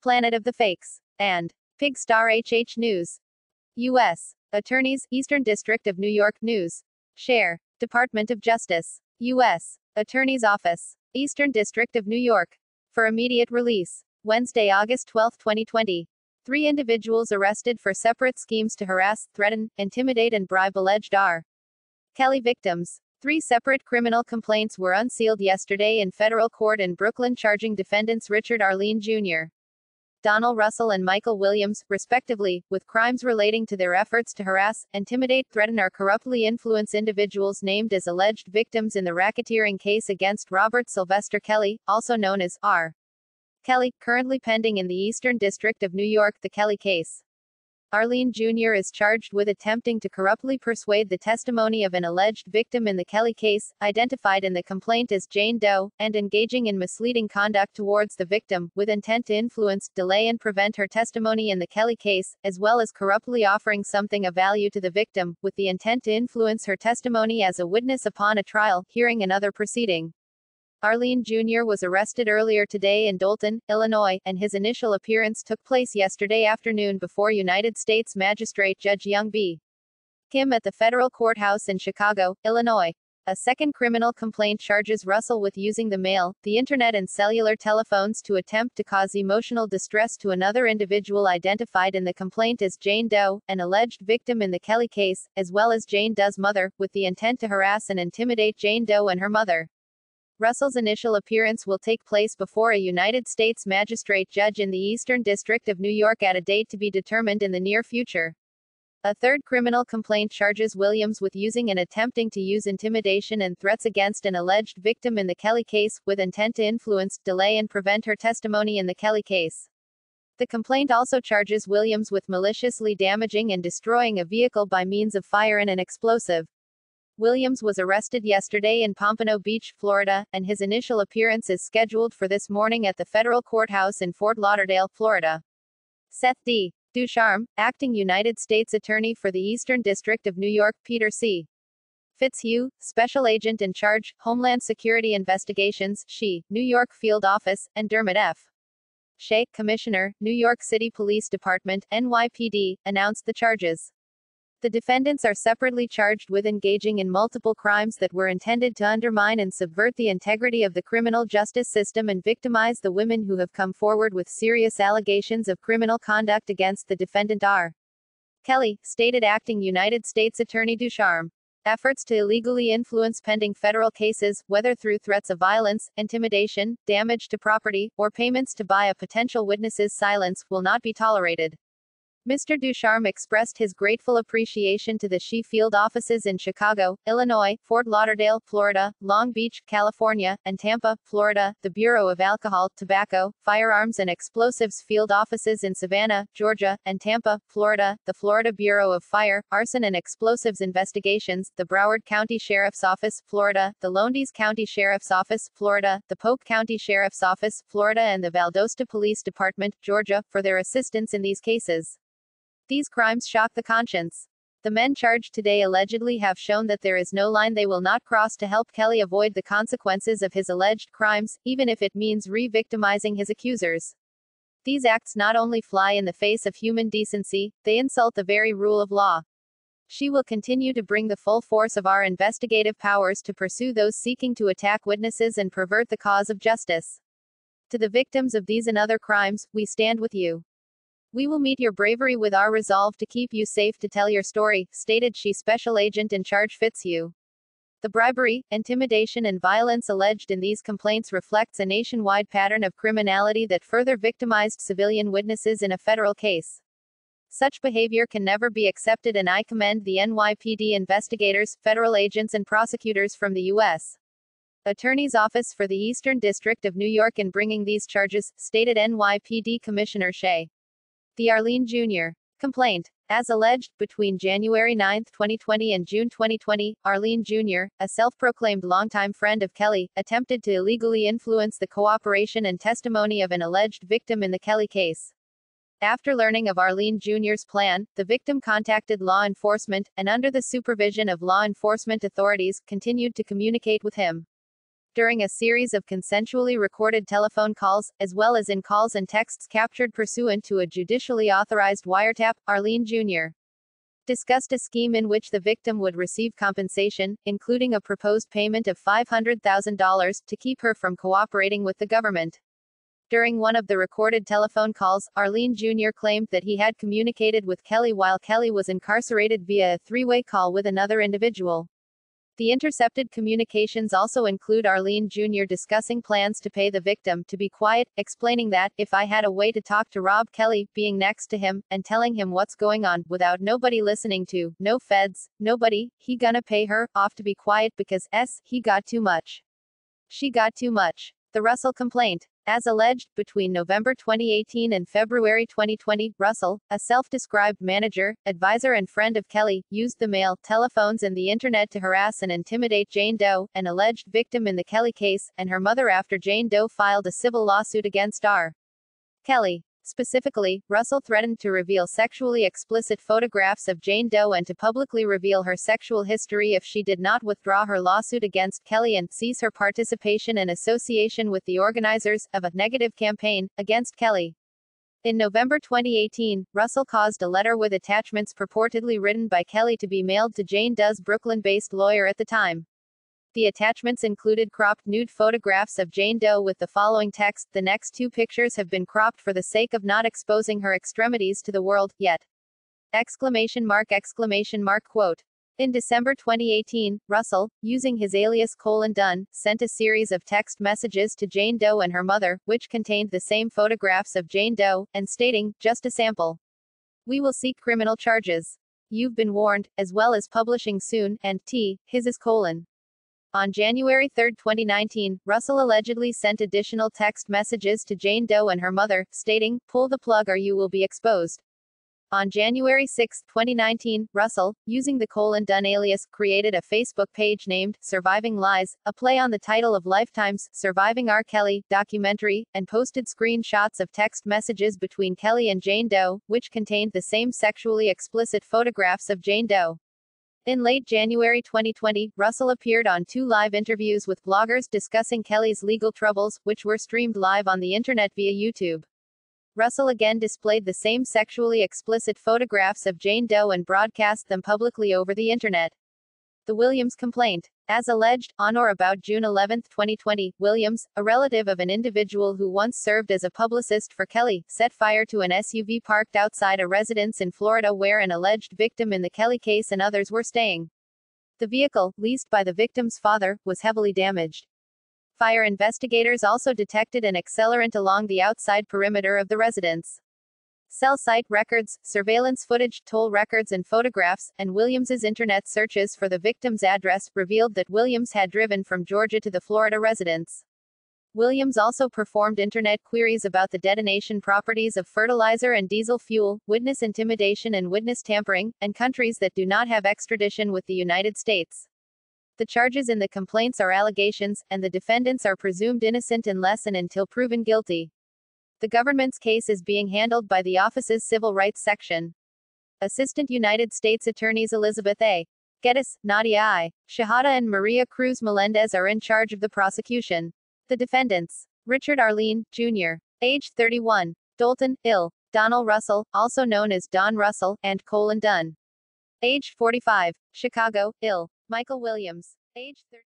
Planet of the Fakes, and Pigstar HH News. U.S. Attorneys, Eastern District of New York News. Share. Department of Justice. U.S. Attorney's Office. Eastern District of New York. For immediate release. Wednesday, August 12, 2020. 3 individuals arrested for separate schemes to harass, threaten, intimidate and bribe alleged R. Kelly victims. 3 separate criminal complaints were unsealed yesterday in federal court in Brooklyn charging defendants Richard Arlene Jr., Donnell Russell and Michael Williams, respectively, with crimes relating to their efforts to harass, intimidate, threaten or corruptly influence individuals named as alleged victims in the racketeering case against Robert Sylvester Kelly, also known as R. Kelly, currently pending in the Eastern District of New York. The Kelly case. Arlene Jr. is charged with attempting to corruptly persuade the testimony of an alleged victim in the Kelly case, identified in the complaint as Jane Doe, and engaging in misleading conduct towards the victim, with intent to influence, delay and prevent her testimony in the Kelly case, as well as corruptly offering something of value to the victim, with the intent to influence her testimony as a witness upon a trial, hearing and other proceeding. Arlene Jr. was arrested earlier today in Dolton, Illinois, and his initial appearance took place yesterday afternoon before United States Magistrate Judge Young B. Kim at the federal courthouse in Chicago, Illinois. A second criminal complaint charges Russell with using the mail, the internet and cellular telephones to attempt to cause emotional distress to another individual identified in the complaint as Jane Doe, an alleged victim in the Kelly case, as well as Jane Doe's mother, with the intent to harass and intimidate Jane Doe and her mother. Russell's initial appearance will take place before a United States magistrate judge in the Eastern District of New York at a date to be determined in the near future. A third criminal complaint charges Williams with using and attempting to use intimidation and threats against an alleged victim in the Kelly case, with intent to influence, delay and prevent her testimony in the Kelly case. The complaint also charges Williams with maliciously damaging and destroying a vehicle by means of fire and an explosive. Williams was arrested yesterday in Pompano Beach, Florida, and his initial appearance is scheduled for this morning at the federal courthouse in Fort Lauderdale, Florida. Seth D. Ducharme, acting United States Attorney for the Eastern District of New York, Peter C. Fitzhugh, Special Agent in Charge, Homeland Security Investigations, SHE, New York Field Office, and Dermot F. Shea, Commissioner, New York City Police Department, NYPD, announced the charges. The defendants are separately charged with engaging in multiple crimes that were intended to undermine and subvert the integrity of the criminal justice system and victimize the women who have come forward with serious allegations of criminal conduct against the defendant R. Kelly, stated acting United States Attorney Ducharme. Efforts to illegally influence pending federal cases, whether through threats of violence, intimidation, damage to property, or payments to buy a potential witness's silence, will not be tolerated. Mr. Ducharme expressed his grateful appreciation to the SHE field offices in Chicago, Illinois, Fort Lauderdale, Florida, Long Beach, California, and Tampa, Florida, the Bureau of Alcohol, Tobacco, Firearms and Explosives field offices in Savannah, Georgia, and Tampa, Florida, the Florida Bureau of Fire, Arson and Explosives Investigations, the Broward County Sheriff's Office, Florida, the Lowndes County Sheriff's Office, Florida, the Polk County Sheriff's Office, Florida and the Valdosta Police Department, Georgia, for their assistance in these cases. These crimes shock the conscience. The men charged today allegedly have shown that there is no line they will not cross to help Kelly avoid the consequences of his alleged crimes, even if it means re-victimizing his accusers. These acts not only fly in the face of human decency, they insult the very rule of law. She will continue to bring the full force of our investigative powers to pursue those seeking to attack witnesses and pervert the cause of justice. To the victims of these and other crimes, we stand with you. We will meet your bravery with our resolve to keep you safe to tell your story, stated SHE Special Agent in Charge Fitzhugh. The bribery, intimidation and violence alleged in these complaints reflects a nationwide pattern of criminality that further victimized civilian witnesses in a federal case. Such behavior can never be accepted and I commend the NYPD investigators, federal agents and prosecutors from the U.S. Attorney's Office for the Eastern District of New York in bringing these charges, stated NYPD Commissioner Shea. The Arlene Jr. complaint. As alleged, between January 9, 2020 and June 2020, Arlene Jr., a self-proclaimed longtime friend of Kelly, attempted to illegally influence the cooperation and testimony of an alleged victim in the Kelly case. After learning of Arlene Jr.'s plan, the victim contacted law enforcement, and under the supervision of law enforcement authorities, continued to communicate with him. during a series of consensually recorded telephone calls, as well as in calls and texts captured pursuant to a judicially authorized wiretap. Arline Jr. discussed a scheme in which the victim would receive compensation, including a proposed payment of $500,000, to keep her from cooperating with the government. During one of the recorded telephone calls, Arline Jr. claimed that he had communicated with Kelly while Kelly was incarcerated via a three-way call with another individual. The intercepted communications also include Arline Jr. discussing plans to pay the victim to be quiet, explaining that, if I had a way to talk to Rob Kelly, being next to him, and telling him what's going on, without nobody listening to, no feds, nobody, he gonna pay her off to be quiet because, he got too much. She got too much. The Russell complaint. As alleged, between November 2018 and February 2020, Russell, a self-described manager, advisor and friend of Kelly, used the mail, telephones and the internet to harass and intimidate Jane Doe, an alleged victim in the Kelly case, and her mother after Jane Doe filed a civil lawsuit against R. Kelly. Specifically, Russell threatened to reveal sexually explicit photographs of Jane Doe and to publicly reveal her sexual history if she did not withdraw her lawsuit against Kelly and cease her participation and association with the organizers of a negative campaign against Kelly. In November 2018, Russell caused a letter with attachments purportedly written by Kelly to be mailed to Jane Doe's Brooklyn-based lawyer at the time. The attachments included cropped nude photographs of Jane Doe with the following text: "The next two pictures have been cropped for the sake of not exposing her extremities to the world, yet!" Quote. In December 2018, Russell, using his alias Dunn, sent a series of text messages to Jane Doe and her mother, which contained the same photographs of Jane Doe, and stating, "Just a sample. We will seek criminal charges. You've been warned," as well as publishing soon, and his is : On January 3, 2019, Russell allegedly sent additional text messages to Jane Doe and her mother, stating, "Pull the plug or you will be exposed." On January 6, 2019, Russell, using the Dunn alias, created a Facebook page named Surviving Lies, a play on the title of Lifetime's Surviving R. Kelly documentary, and posted screenshots of text messages between Kelly and Jane Doe, which contained the same sexually explicit photographs of Jane Doe. In late January 2020, Russell appeared on 2 live interviews with bloggers discussing Kelly's legal troubles, which were streamed live on the internet via YouTube. Russell again displayed the same sexually explicit photographs of Jane Doe and broadcast them publicly over the internet. The Williams complaint. As alleged, on or about June 11, 2020, Williams, a relative of an individual who once served as a publicist for Kelly, set fire to an SUV parked outside a residence in Florida where an alleged victim in the Kelly case and others were staying. The vehicle, leased by the victim's father, was heavily damaged. Fire investigators also detected an accelerant along the outside perimeter of the residence. Cell site records, surveillance footage, toll records and photographs, and Williams's internet searches for the victim's address revealed that Williams had driven from Georgia to the Florida residence. Williams also performed internet queries about the detonation properties of fertilizer and diesel fuel, witness intimidation and witness tampering, and countries that do not have extradition with the United States. The charges in the complaints are allegations, and the defendants are presumed innocent unless and until proven guilty. The government's case is being handled by the office's Civil Rights Section. Assistant United States Attorneys Elizabeth A. Geddes, Nadia I. Shahada and Maria Cruz Melendez are in charge of the prosecution. The defendants: Richard Arline, Jr., age 31, Dolton, Ill. Donnell Russell, also known as Don Russell, and Dunn, age 45, Chicago, Ill. Michael Williams, age 30.